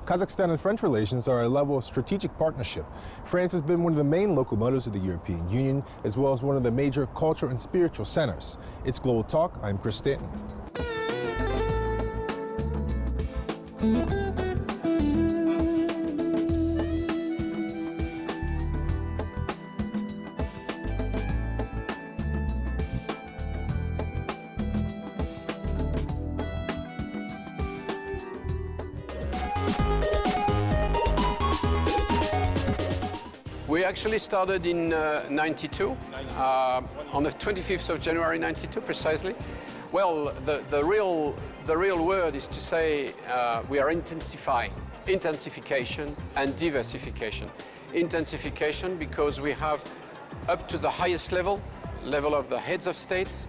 Kazakhstan and French relations are at a level of strategic partnership. France has been one of the main locomotives of the European Union, as well as one of the major cultural and spiritual centers. It's Global Talk. I'm Chris Stanton. We actually started in '92, on the 25th of January '92 precisely. Well, the real word is to say we are intensification and diversification. Intensification because we have up to the highest level of the heads of states,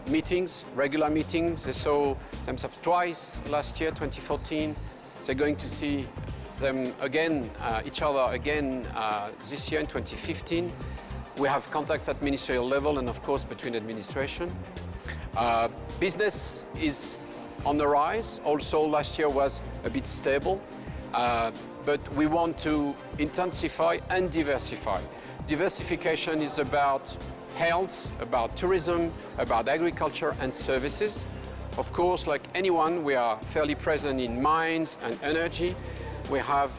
meetings, regular meetings. They saw themselves twice last year, 2014. They're going to see them again, each other again this year in 2015. We have contacts at ministerial level and of course between administration. Business is on the rise. Also last year was a bit stable, but we want to intensify and diversify. Diversification is about health, about tourism, about agriculture and services. Of course, like anyone, we are fairly present in mines and energy. We have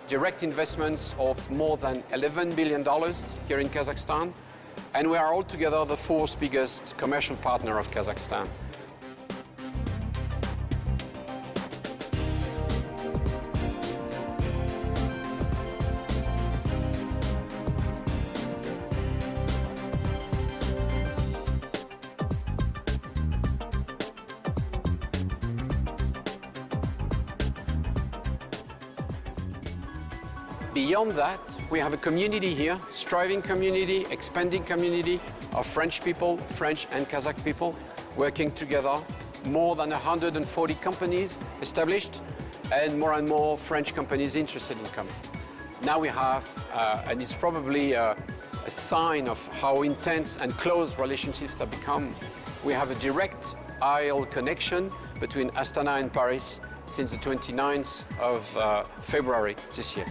direct investments of more than $11 billion here in Kazakhstan, and we are altogether the fourth biggest commercial partner of Kazakhstan. Beyond that, we have a community here, striving community, expanding community of French people, French and Kazakh people, working together. More than 140 companies established, and more French companies interested in coming. Now we have, and it's probably a sign of how intense and close relationships have become. We have a direct aisle connection between Astana and Paris since the 29th of February this year.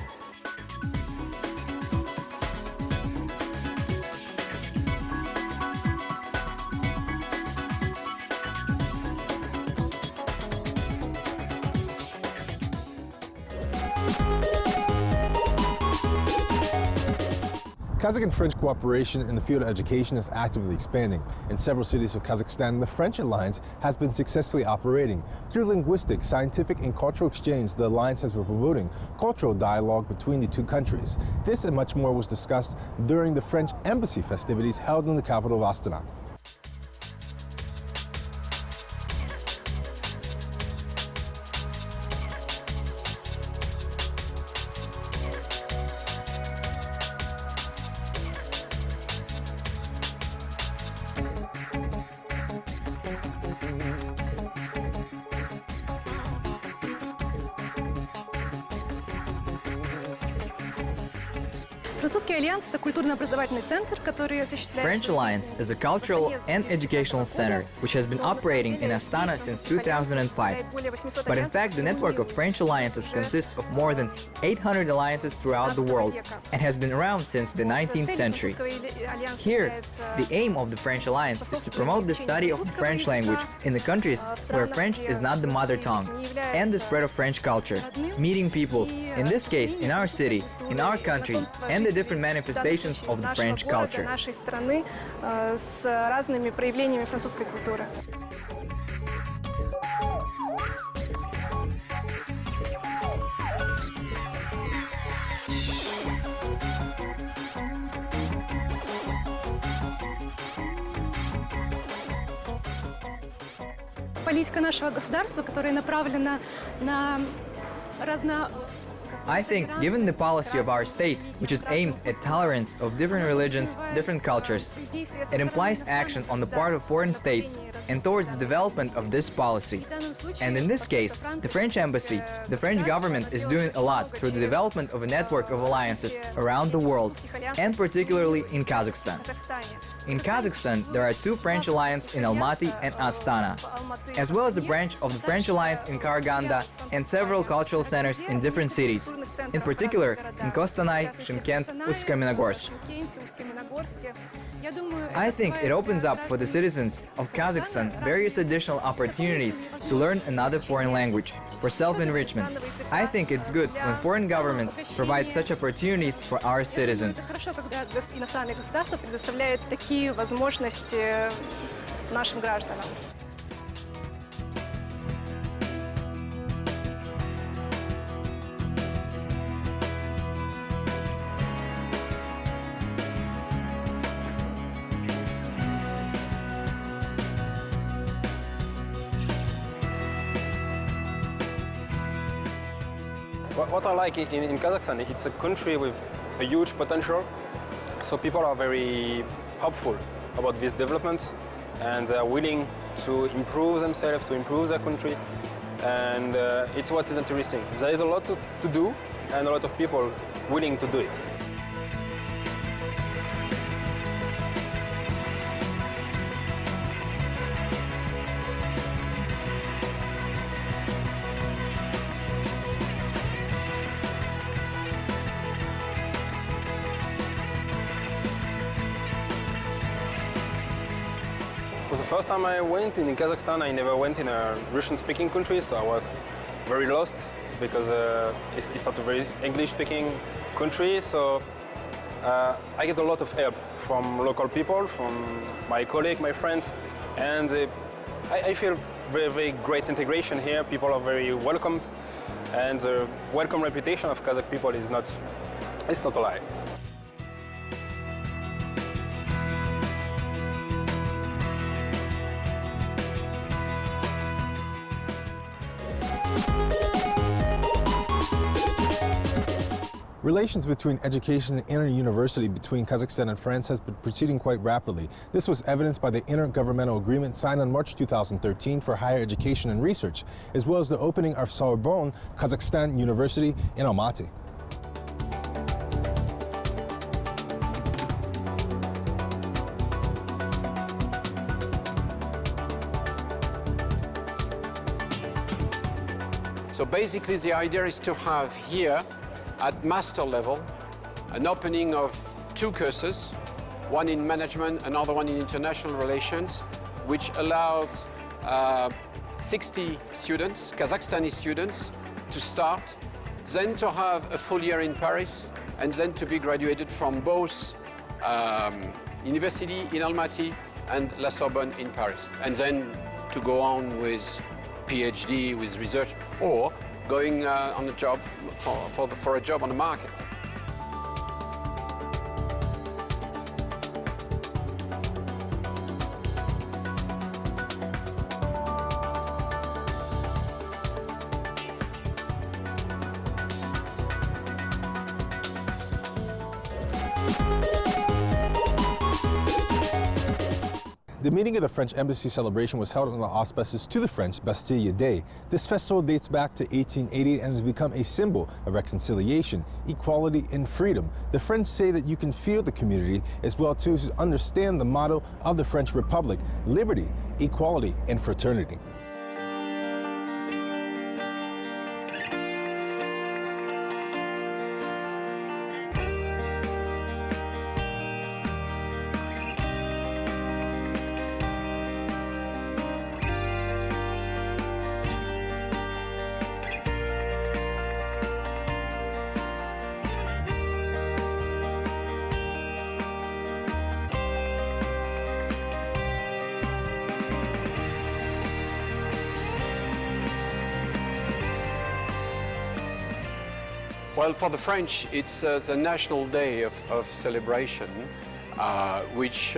Kazakh and French cooperation in the field of education is actively expanding. In several cities of Kazakhstan, the French alliance has been successfully operating. Through linguistic, scientific, and cultural exchange, the alliance has been promoting cultural dialogue between the two countries. This and much more was discussed during the French embassy festivities held in the capital of Astana. French Alliance is a cultural and educational center which has been operating in Astana since 2005. But in fact, the network of French alliances consists of more than 800 alliances throughout the world and has been around since the 19th century. Here, the aim of the French Alliance is to promote the study of the French language in the countries where French is not the mother tongue, and the spread of French culture, meeting people, in this case in our city, in our country, and the different manifestations of the French culture. Политика нашего государства, которая направлена на I think, given the policy of our state, which is aimed at tolerance of different religions, different cultures, it implies action on the part of foreign states and towards the development of this policy. And in this case, the French embassy, the French government is doing a lot through the development of a network of alliances around the world, and particularly in Kazakhstan. In Kazakhstan, there are two French alliances in Almaty and Astana, as well as a branch of the French alliance in Karaganda and several cultural centers in different cities, in particular in Kostanay, Shymkent, Uсть-Kamenogorsk. I think it opens up for the citizens of Kazakhstan various additional opportunities to learn another foreign language for self-enrichment. I think it's good when foreign governments provide such opportunities for our citizens. What I like in Kazakhstan, it's a country with a huge potential. So people are very hopeful about this development and they are willing to improve themselves, to improve their country. And it's what is interesting. There is a lot to do and a lot of people willing to do it. So the first time I went in Kazakhstan, I never went in a Russian-speaking country, so I was very lost because it's not a very English-speaking country. So I get a lot of help from local people, from my colleagues, my friends, and I feel very, very great integration here. People are very welcomed, and the welcome reputation of Kazakh people is not a lie. Relations between education and inter-university between Kazakhstan and France has been proceeding quite rapidly. This was evidenced by the intergovernmental agreement signed on March 2013 for higher education and research, as well as the opening of Sorbonne Kazakhstan University in Almaty. So basically the idea is to have here at master level an opening of two courses, one in management, another one in international relations, which allows 60 students, Kazakhstani students, to start, then to have a full year in Paris, and then to be graduated from both university in Almaty and La Sorbonne in Paris, and then to go on with PhD, with research, or going on a job for a job on the market. The meeting of the French Embassy celebration was held on the auspices to the French Bastille Day. This festival dates back to 1880 and has become a symbol of reconciliation, equality, and freedom. The French say that you can feel the community as well to understand the motto of the French Republic: liberty, equality, and fraternity. Well, for the French, it's the national day of celebration, which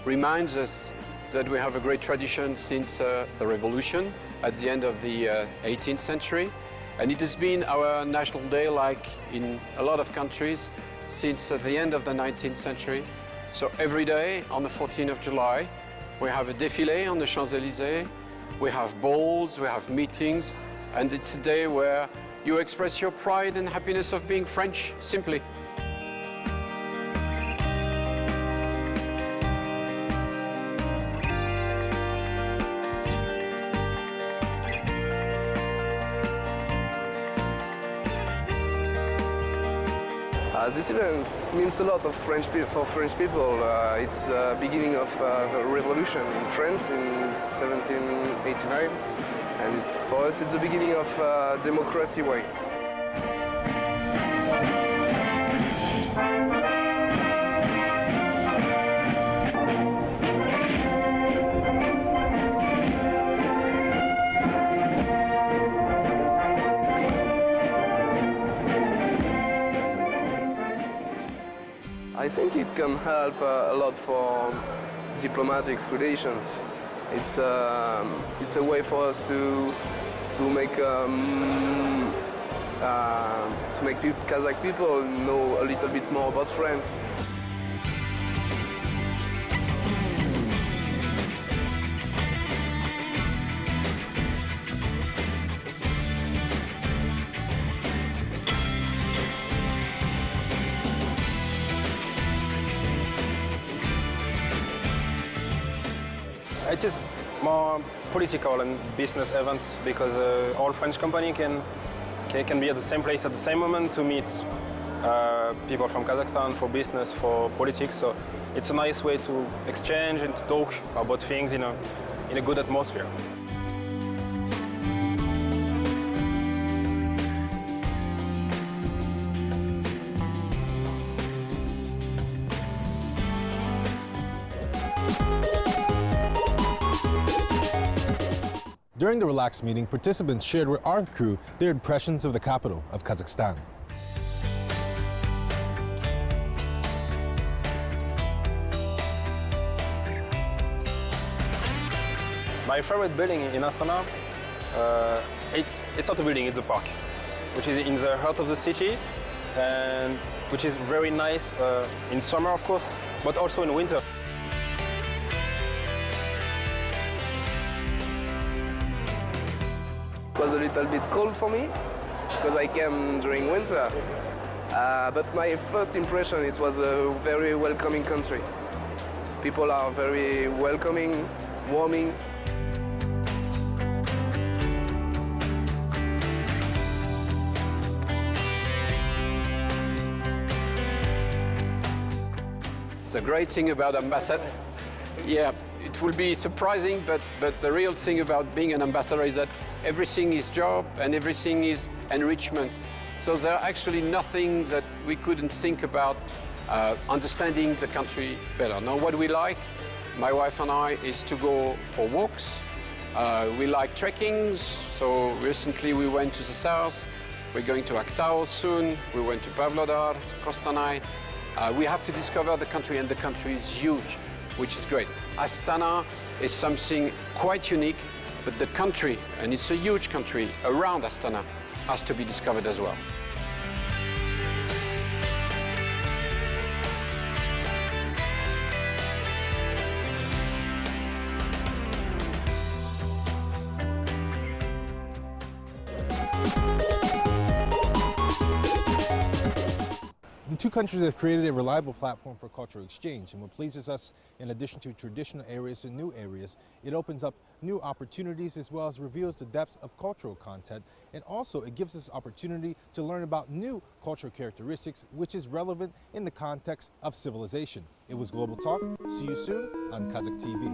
reminds us that we have a great tradition since the revolution at the end of the 18th century. And it has been our national day, like in a lot of countries, since the end of the 19th century. So every day on the 14th of July, we have a défilé on the Champs-Élysées, we have balls, we have meetings, and it's a day where you express your pride and happiness of being French, simply. This event means a lot for French people. It's the beginning of the revolution in France in 1789, and for us it's the beginning of democracy way. I think it can help a lot for diplomatic relations. It's a way for us to make Kazakh people know a little bit more about France. It is more political and business events because all French companies can be at the same place at the same moment to meet people from Kazakhstan for business, for politics. So it's a nice way to exchange and to talk about things in a good atmosphere. During the relaxed meeting, participants shared with our crew their impressions of the capital of Kazakhstan. My favorite building in Astana, it's not a building, it's a park, which is in the heart of the city, and which is very nice in summer, of course, but also in winter. It was a little bit cold for me because I came during winter, but my first impression, it was a very welcoming country. People are very welcoming, warming. The great thing about ambassador, yeah, it will be surprising, but the real thing about being an ambassador is that everything is job and everything is enrichment. So there are actually nothing that we couldn't think about understanding the country better. Now, what we like, my wife and I, is to go for walks. We like trekkings, so recently we went to the south. We're going to Aktau soon. We went to Pavlodar, Kostanay. We have to discover the country, and the country is huge, which is great. Astana is something quite unique, but the country, and it's a huge country around Astana, has to be discovered as well. The two countries have created a reliable platform for cultural exchange, and what pleases us, in addition to traditional areas and new areas, it opens up new opportunities as well as reveals the depths of cultural content, and also it gives us opportunity to learn about new cultural characteristics, which is relevant in the context of civilization. It was Global Talk. See you soon on Kazakh TV.